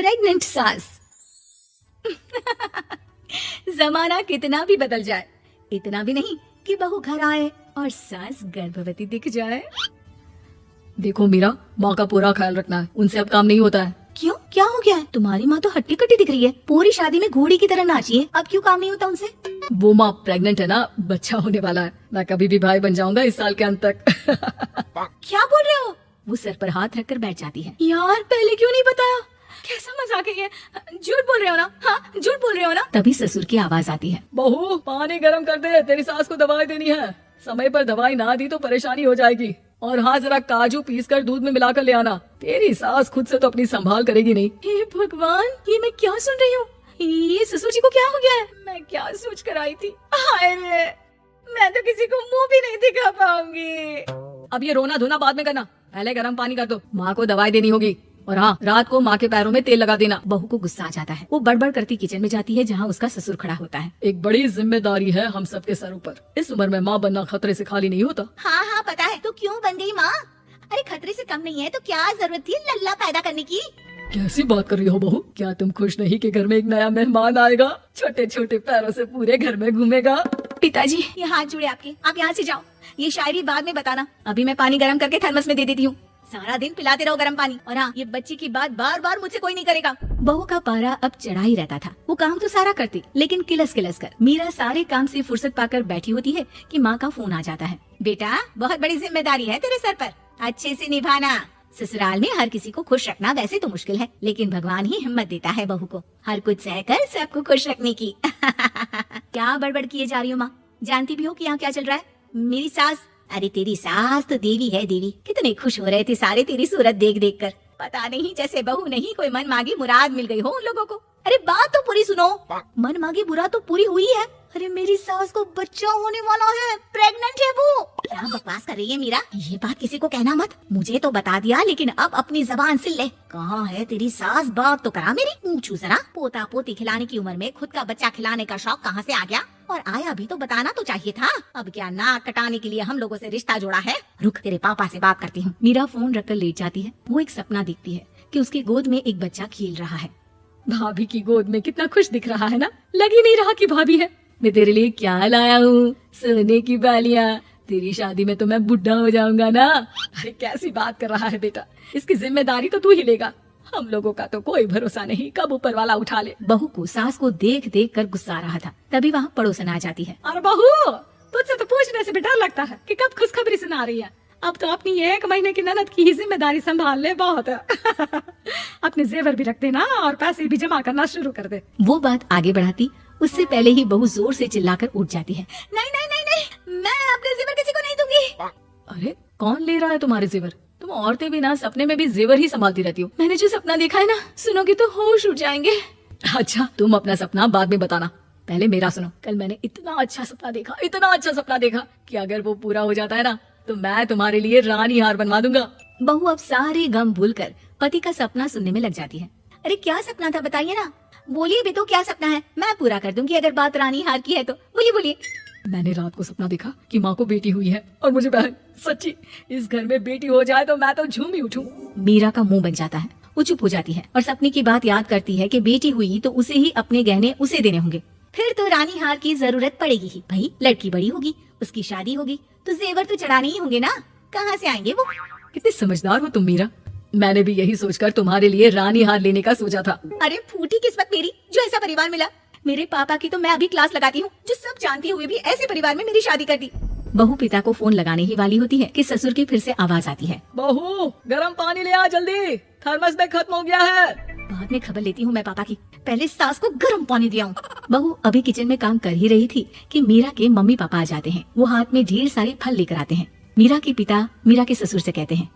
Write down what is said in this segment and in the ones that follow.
Pregnant सास। जमाना कितना भी बदल जाए, इतना भी नहीं कि बहू घर आए और सास गर्भवती दिख जाए। देखो मीरा, माँ का पूरा ख्याल रखना है, उनसे अब काम नहीं होता है। क्यों, क्या हो गया है? तुम्हारी माँ तो हट्टी कट्टी दिख रही है, पूरी शादी में घोड़ी की तरह नाची है, अब क्यों काम नहीं होता उनसे? वो माँ प्रेग्नेंट है ना, बच्चा होने वाला है, मैं कभी भी भाई बन जाऊंगा इस साल के अंत तक। क्या बोल रहे हो? वो सर पर हाथ रखकर बैठ जाती है। यार पहले क्यों नहीं बताया? कैसा मजाक है ये? झूठ बोल रहे हो ना? हाँ झूठ बोल रहे हो ना? तभी ससुर की आवाज आती है। बहू पानी गर्म कर दे, तेरी सास को दवाई देनी है। समय पर दवाई ना दी तो परेशानी हो जाएगी। और हाँ, जरा काजू पीसकर दूध में मिलाकर ले आना, तेरी सास खुद से तो अपनी संभाल करेगी नहीं। हे भगवान, ये मैं क्या सुन रही हूँ? ये ससुर जी को क्या हो गया है? मैं क्या सोच कर आई थी? हाय रे, मैं तो किसी को मुंह भी नहीं दिखा पाऊंगी। अब ये रोना धोना बाद में करना, पहले गर्म पानी कर दो, माँ को दवाई देनी होगी। और हाँ, रात को माँ के पैरों में तेल लगा देना। बहू को गुस्सा आ जाता है, वो बड़बड़ करती किचन में जाती है जहाँ उसका ससुर खड़ा होता है। एक बड़ी जिम्मेदारी है हम सबके सरों पर, इस उम्र में माँ बनना खतरे से खाली नहीं होता। हाँ हाँ पता है, तो क्यों बन गई माँ? अरे खतरे से कम नहीं है तो क्या जरूरत थी लल्ला पैदा करने की? कैसी बात कर रही हो बहू? क्या तुम खुश नहीं कि घर में एक नया मेहमान आएगा, छोटे छोटे पैरों से पूरे घर में घूमेगा? पिताजी ये हाथ जुड़े आपके, आप यहाँ से जाओ, ये शायरी बाद में बताना, अभी मैं पानी गर्म करके थर्मस में दे देती हूँ। सारा दिन पिलाते रहो गर्म पानी। और हाँ, ये बच्चे की बात बार बार मुझसे कोई नहीं करेगा। बहू का पारा अब चढ़ा ही रहता था, वो काम तो सारा करती, लेकिन किलस किलस कर। मीरा सारे काम से फुर्सत पाकर बैठी होती है कि माँ का फोन आ जाता है। बेटा बहुत बड़ी जिम्मेदारी है तेरे सर पर, अच्छे से निभाना। ससुराल में हर किसी को खुश रखना वैसे तो मुश्किल है, लेकिन भगवान ही हिम्मत देता है बहू को हर कुछ सहकर सबको खुश रखने की। क्या बड़बड़ किए जा रही हो माँ? जानती भी हो कि यहाँ क्या चल रहा है? मेरी सास, अरे तेरी सास तो देवी है देवी। कितने खुश हो रहे थे सारे तेरी सूरत देख देख कर। पता नहीं जैसे बहू नहीं कोई मन मांगी मुराद मिल गई हो उन लोगों को। अरे बात तो पूरी सुनो, मन मांगी मुराद तो पूरी हुई है। अरे मेरी सास को बच्चा होने वाला है, प्रेग्नेंट है वो। क्या बकवास कर रही है मीरा? ये बात किसी को कहना मत। मुझे तो बता दिया, लेकिन अब अपनी जबान सिल ले। कहाँ है तेरी सास? बात तो करा मेरी। पूछू जरा, पोता पोती खिलाने की उम्र में खुद का बच्चा खिलाने का शौक कहाँ से आ गया? और आया भी तो बताना तो चाहिए था। अब क्या नाक कटाने के लिए हम लोगों से रिश्ता जोड़ा है? रुक, तेरे पापा से बात करती हूँ। मीरा फोन रखकर लेट जाती है। वो एक सपना देखती है कि उसकी गोद में एक बच्चा खेल रहा है। भाभी की गोद में कितना खुश दिख रहा है ना, लग ही नहीं रहा कि भाभी है। मैं तेरे लिए क्या लाया हूँ, सोने की बालियाँ। तेरी शादी में तो मैं बुढ़ा हो जाऊंगा ना। अरे कैसी बात कर रहा है बेटा, इसकी जिम्मेदारी तो तू ही लेगा, हम लोगों का तो कोई भरोसा नहीं, कब ऊपर वाला उठा ले। बहू को सास को देख देख कर गुस्सा आ रहा था, तभी वहाँ पड़ोसन आ जाती है। अरे बहू, तुझसे तो पूछने से भी डर लगता है कि कब खुशखबरी सुना रही है। अब तो अपनी 1 महीने की ननद की ही जिम्मेदारी संभाल ले, बहुत है। अपने जेवर भी रख देना और पैसे भी जमा करना शुरू कर दे। वो बात आगे बढ़ाती उससे पहले ही बहू जोर से चिल्लाकर उठ जाती है। नहीं नहीं नहीं नहीं, मैं अपने जेवर किसी को नहीं दूंगी। अरे कौन ले रहा है तुम्हारे जेवर? तुम औरतें भी ना सपने में भी जेवर ही संभालती रहती हो। मैंने जो सपना देखा है ना, सुनोगे तो होश उड़ जाएंगे। अच्छा, तुम अपना सपना बाद में बताना, पहले मेरा सुनो। कल मैंने इतना अच्छा सपना देखा, इतना अच्छा सपना देखा कि अगर वो पूरा हो जाता है ना तो मैं तुम्हारे लिए रानी हार बनवा दूंगा। बहू अब सारे गम भूलकर पति का सपना सुनने में लग जाती है। अरे क्या सपना था बताइए ना, बोलिए भी तो क्या सपना है, मैं पूरा कर दूंगी अगर बात रानी हार की है तो। बोलिए बोलिए। मैंने रात को सपना देखा कि माँ को बेटी हुई है और मुझे बहन, सच्ची इस घर में बेटी हो जाए तो मैं तो झूम ही उठूं। मीरा का मुंह बन जाता है, वो चुप हो जाती है और सपने की बात याद करती है कि बेटी हुई तो उसे ही अपने गहने उसे देने होंगे, फिर तो रानी हार की जरूरत पड़ेगी ही। भाई लड़की बड़ी होगी, उसकी शादी होगी तो जेवर तो चढ़ाने ही होंगे ना, कहाँ से आएंगे वो? कितनी समझदार हो तुम मीरा, मैंने भी यही सोचकर तुम्हारे लिए रानी हार लेने का सोचा था। अरे फूटी किस्मत मेरी जो ऐसा परिवार मिला। मेरे पापा की तो मैं अभी क्लास लगाती हूँ, जो सब जानती हुए भी ऐसे परिवार में मेरी शादी कर दी। बहू पिता को फोन लगाने ही वाली होती है कि ससुर की फिर से आवाज आती है। बहू गर्म पानी ले आ जल्दी, थर्मस में खत्म हो गया है। बाद में खबर लेती हूँ मैं पापा की, पहले सास को गर्म पानी दिया हूँ। बहू अभी किचन में काम कर ही रही थी कि मीरा के मम्मी पापा आ जाते हैं। वो हाथ में ढेर सारे फल लेकर आते हैं। मीरा के पिता मीरा के ससुर से कहते हैं,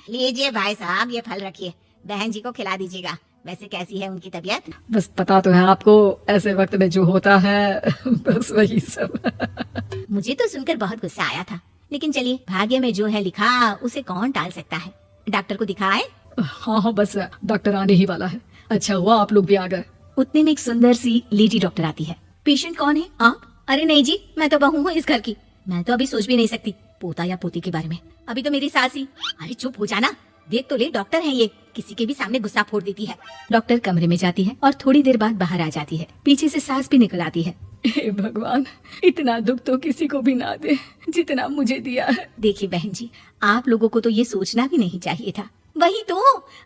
लीजिए भाई साहब ये फल रखिए, बहन जी को खिला दीजिएगा। वैसे कैसी है उनकी तबीयत? बस पता तो है आपको, ऐसे वक्त में जो होता है बस वही सब। मुझे तो सुनकर बहुत गुस्सा आया था, लेकिन चलिए भाग्य में जो है लिखा उसे कौन टाल सकता है। डॉक्टर को दिखाए? हाँ बस डॉक्टर आने ही वाला है। अच्छा हुआ आप लोग भी आ गए। उतने में एक सुंदर सी लेडी डॉक्टर आती है। पेशेंट कौन है आप? अरे नहीं जी, मैं तो बहू हूँ इस घर की, मैं तो अभी सोच भी नहीं सकती पोता या पोती के बारे में, अभी तो मेरी सास ही। अरे चुप हो जाना, देख तो ले डॉक्टर है ये। किसी के भी सामने गुस्सा फोड़ देती है। डॉक्टर कमरे में जाती है और थोड़ी देर बाद बाहर आ जाती है। पीछे से सांस भी निकल आती है। हे भगवान, इतना दुख तो किसी को भी ना दे जितना मुझे दिया है। देखिए बहन जी, आप लोगों को तो ये सोचना भी नहीं चाहिए था। वही तो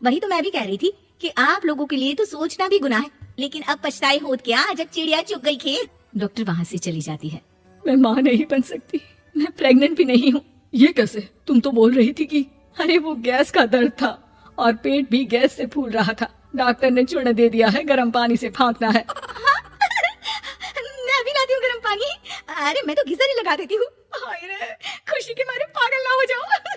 मैं भी कह रही थी कि आप लोगों के लिए तो सोचना भी गुनाह है, लेकिन अब पछताए होत क्या जब चिड़िया चुग गई खेत। डॉक्टर वहाँ से चली जाती है। मैं माँ नहीं बन सकती, मैं प्रेग्नेंट भी नहीं हूँ। ये कैसे? तुम तो बोल रही थी कि अरे वो गैस का दर्द था और पेट भी गैस से फूल रहा था। डॉक्टर ने चूर्ण दे दिया है, गर्म पानी से फाँकना है। मैं भी लाती हूँ गर्म पानी। अरे मैं तो गीजर ही लगा देती हूँ। हाय रे, खुशी के मारे पागल ना हो जाओ।